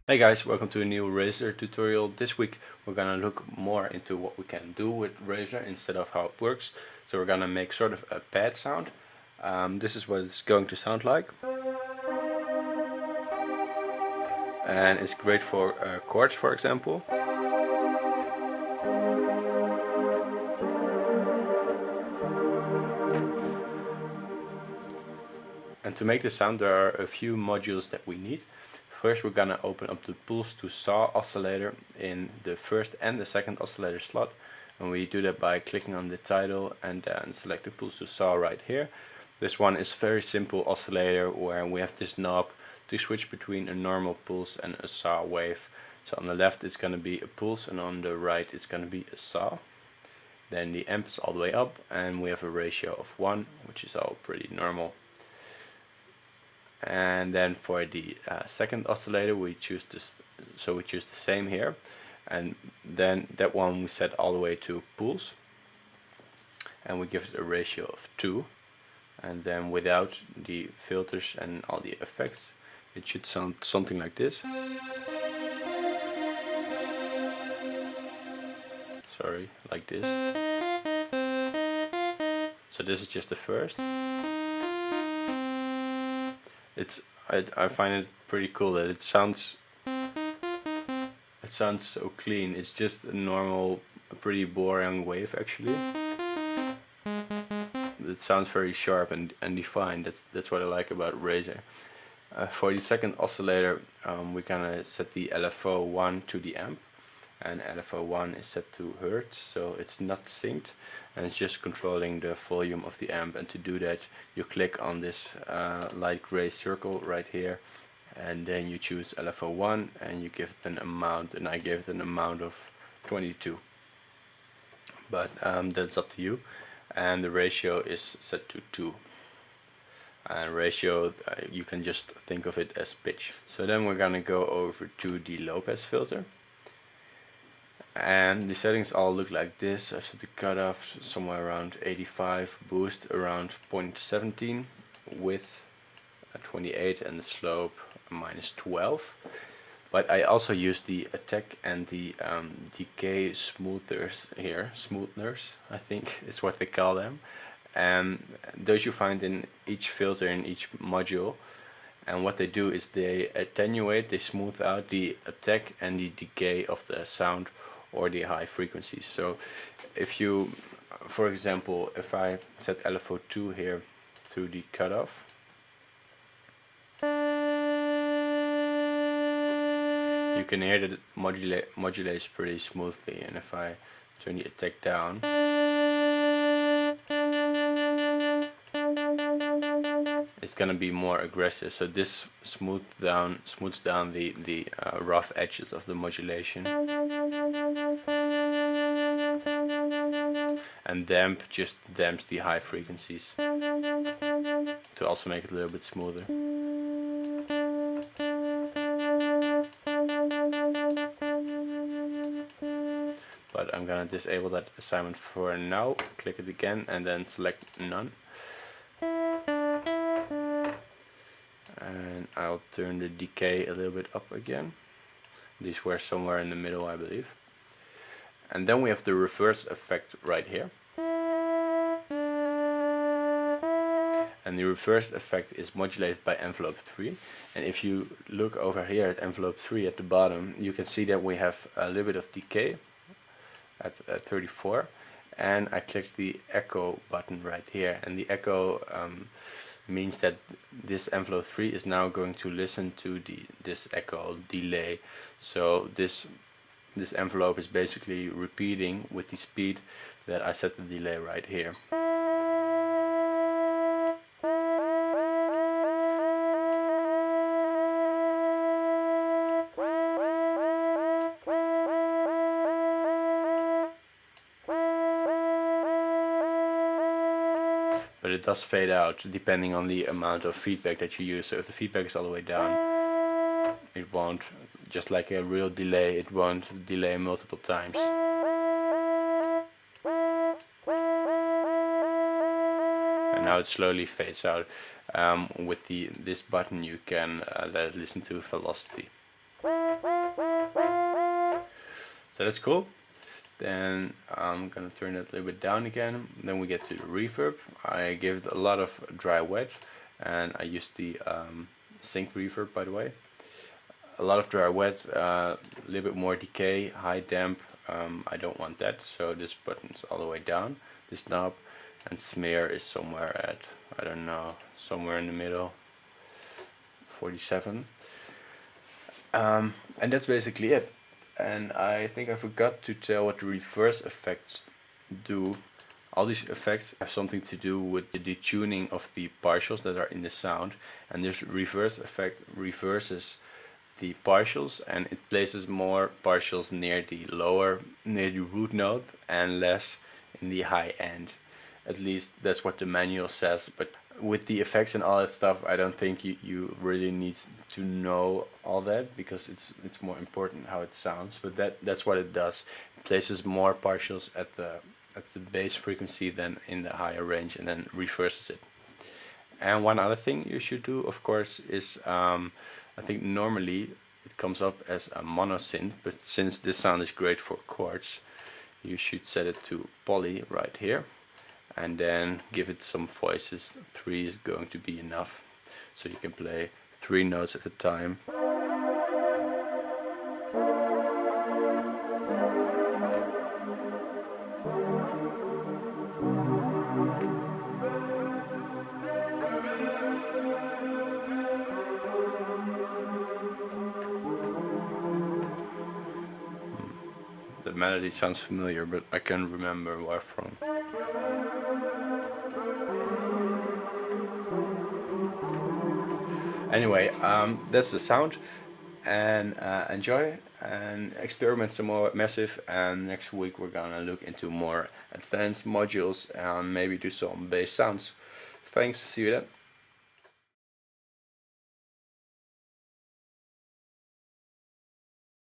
Hey guys, welcome to a new Razor tutorial. This week we're gonna look more into what we can do with Razor instead of how it works. So we're gonna make sort of a pad sound. This is what it's going to sound like. And it's great for chords, for example. And to make this sound there are a few modules that we need. First we're gonna open up the pulse to saw oscillator in the first and the second oscillator slot. And we do that by clicking on the title and then select the pulse to saw right here. This one is very simple oscillator where we have this knob to switch between a normal pulse and a saw wave. So on the left it's gonna be a pulse and on the right it's gonna be a saw. Then the amp is all the way up and we have a ratio of 1, which is all pretty normal. And then for the second oscillator we choose this, so we choose the same here, and then that one we set all the way to pulse and we give it a ratio of 2, and then without the filters and all the effects it should sound something like this. Sorry, like this. So this is just the first. I find it pretty cool that it sounds so clean. It's just a normal, pretty boring wave actually. It sounds very sharp and defined. That's what I like about Razor. For the second oscillator, we gonna set the LFO1 to the amp, and LFO1 is set to Hertz, so it's not synced, and it's just controlling the volume of the amp. And to do that you click on this light gray circle right here, and then you choose LFO1 and you give it an amount, and I gave it an amount of 22, but that's up to you. And the ratio is set to 2. And ratio, you can just think of it as pitch. So then we're gonna go over to the low pass filter. And the settings all look like this. I've set the cutoff somewhere around 85, boost around 0.17, width 28, and the slope -12. But I also use the attack and the decay smoothers here. Smoothners, I think is what they call them. And those you find in each filter, in each module. And what they do is they attenuate, they smooth out the attack and the decay of the sound or the high frequencies. So if you, for example, if I set LFO2 here to the cutoff, you can hear that it modulates pretty smoothly. And if I turn the attack down, it's gonna be more aggressive. So this smooths down the rough edges of the modulation. And damp just damps the high frequencies to also make it a little bit smoother. But I'm gonna disable that assignment for now. Click it again and then select none. And I'll turn the decay a little bit up again. These were somewhere in the middle, I believe. And then we have the reverse effect right here. And the reverse effect is modulated by envelope 3. And if you look over here at envelope 3 at the bottom, you can see that we have a little bit of decay at 34. And I click the echo button right here. And the echo means that this envelope 3 is now going to listen to this echo delay. So this envelope is basically repeating with the speed that I set the delay right here. But it does fade out depending on the amount of feedback that you use. So if the feedback is all the way down, it won't, just like a real delay, it won't delay multiple times. And now it slowly fades out. With this button you can let it listen to velocity. So that's cool. Then I'm gonna turn it a little bit down again. Then we get to the reverb. I give it a lot of dry wet, and I use the sync reverb, by the way. A lot of dry wet, a little bit more decay, high damp. I don't want that, so this button's all the way down, this knob, and smear is somewhere at, I don't know, somewhere in the middle, 47. And that's basically it. And I think I forgot to tell what the reverse effects do. All these effects have something to do with the detuning of the partials that are in the sound, and this reverse effect reverses the partials and it places more partials near the root note and less in the high end. At least that's what the manual says, but with the effects and all that stuff, I don't think you really need to know all that, because it's more important how it sounds. But that's what it does. It places more partials at the bass frequency than in the higher range, and then reverses it. And one other thing you should do, of course, is I think normally it comes up as a mono synth, but since this sound is great for chords, you should set it to poly right here, and then give it some voices. 3 is going to be enough, so you can play 3 notes at a time. The melody sounds familiar, but I can't remember where from. Anyway, that's the sound, and enjoy and experiment some more with Massive, and next week we're gonna look into more advanced modules and maybe do some bass sounds. Thanks, see you then.